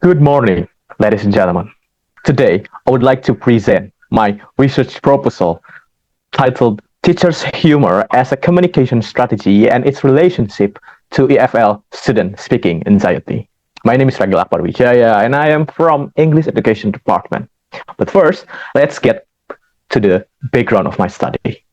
Good morning, ladies and gentlemen. Today, I would like to present my research proposal titled Teachers' Humor as a Communication Strategy and its Relationship to EFL Student Speaking Anxiety. My name is Ragil Akbar Wijaya and I am from English Education Department. But first, let's get to the background of my study.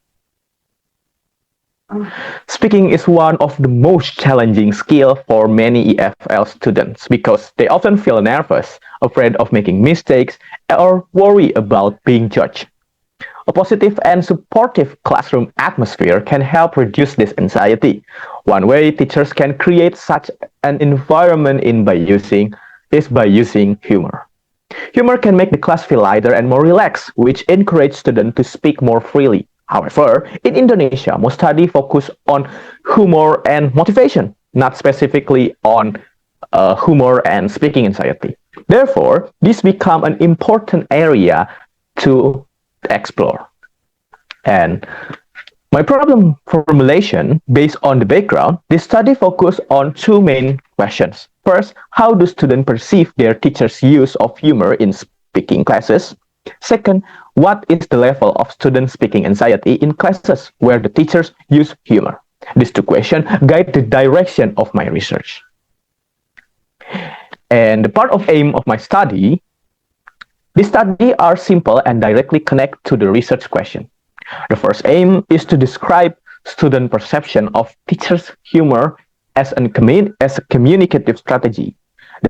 Speaking is one of the most challenging skills for many EFL students because they often feel nervous, afraid of making mistakes, or worry about being judged. A positive and supportive classroom atmosphere can help reduce this anxiety. One way teachers can create such an environment is by using humor. Humor can make the class feel lighter and more relaxed, which encourages students to speak more freely. However, in Indonesia, most studies focus on humor and motivation, not specifically on humor and speaking anxiety. Therefore, this becomes an important area to explore. And my problem formulation, based on the background, this study focused on two main questions. First, how do students perceive their teachers' use of humor in speaking classes? Second, what is the level of student speaking anxiety in classes where the teachers use humor? These two questions guide the direction of my research. And the part of aim of my study, these studies are simple and directly connect to the research question. The first aim is to describe student perception of teachers' humor as a communicative strategy.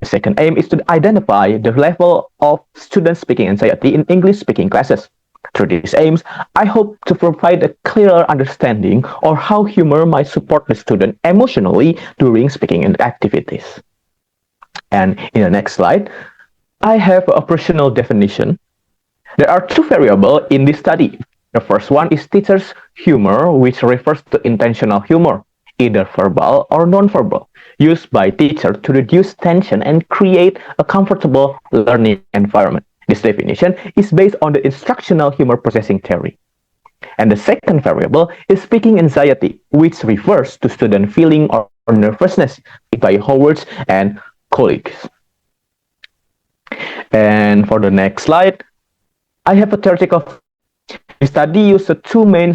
The second aim is to identify the level of student speaking anxiety in English speaking classes. Through these aims, I hope to provide a clearer understanding of how humor might support the student emotionally during speaking activities. And in the next slide, I have an operational definition. There are two variables in this study. The first one is teachers' humor, which refers to intentional humor, either verbal or non-verbal, used by teachers to reduce tension and create a comfortable learning environment. This definition is based on the instructional humor processing theory. And the second variable is speaking anxiety, which refers to student feeling or nervousness by Howard and colleagues. And for the next slide, I have a theoretical study used the two main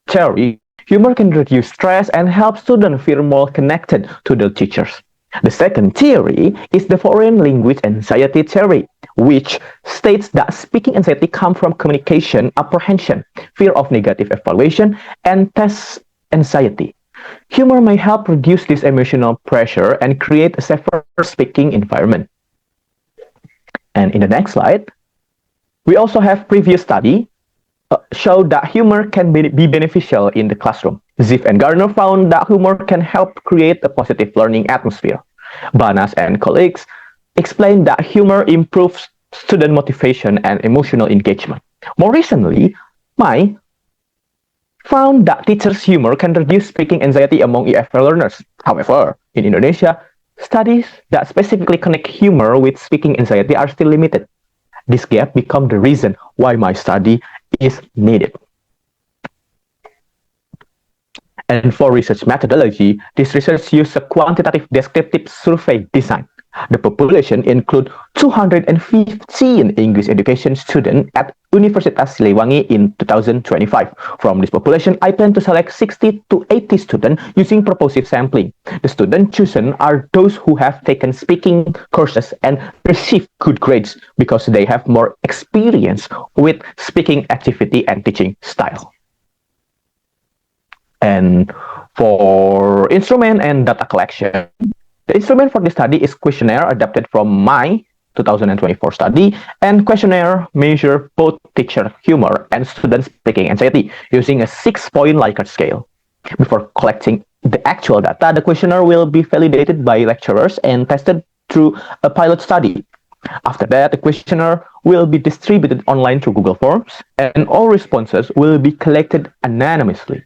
theory. Humor can reduce stress and help students feel more connected to their teachers. The second theory is the foreign language anxiety theory, which states that speaking anxiety comes from communication apprehension, fear of negative evaluation, and test anxiety. Humor may help reduce this emotional pressure and create a safer speaking environment. And in the next slide, we also have previous study showed that humor can be beneficial in the classroom. Ziff and Garner found that humor can help create a positive learning atmosphere. Banas and colleagues explained that humor improves student motivation and emotional engagement. More recently, Mai found that teachers' humor can reduce speaking anxiety among EFL learners. However, in Indonesia, studies that specifically connect humor with speaking anxiety are still limited. This gap becomes the reason why my study is needed. And for research methodology, this research uses a quantitative descriptive survey design. The population includes 215 English education students at Universitas Siliwangi in 2025. From this population, I plan to select 60 to 80 students using proportive sampling. The students chosen are those who have taken speaking courses and received good grades because they have more experience with speaking activity and teaching style. And for instrument and data collection, the instrument for this study is questionnaire adapted from my 2024 study, and questionnaire measure both teacher humor and student speaking anxiety using a 6-point Likert scale. Before collecting the actual data, the questionnaire will be validated by lecturers and tested through a pilot study. After that, the questionnaire will be distributed online through Google Forms, and all responses will be collected anonymously.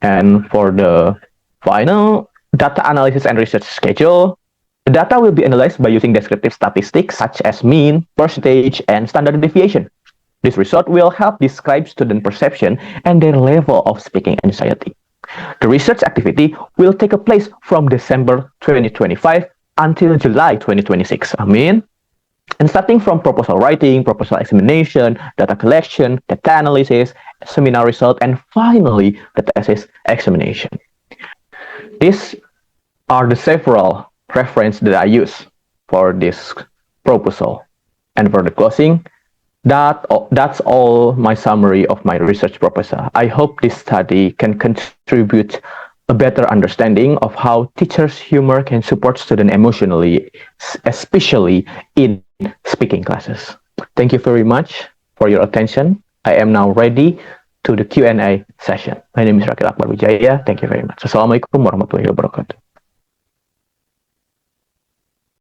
And for the final data analysis and research schedule, the data will be analyzed by using descriptive statistics such as mean, percentage, and standard deviation. This result will help describe student perception and their level of speaking anxiety. The research activity will take place from December 2025 until July 2026. Amin. And starting from proposal writing, proposal examination, data collection, data analysis, seminar result, and finally the thesis examination. These are the several references that I use for this proposal. And for the closing, that's all my summary of my research proposal. I hope this study can contribute a better understanding of how teachers' humor can support students emotionally, especially in speaking classes. Thank you very much for your attention. I am now ready to the Q&A session. My name is Rakil Akbar Wijaya. Thank you very much. Assalamualaikum warahmatullahi wabarakatuh.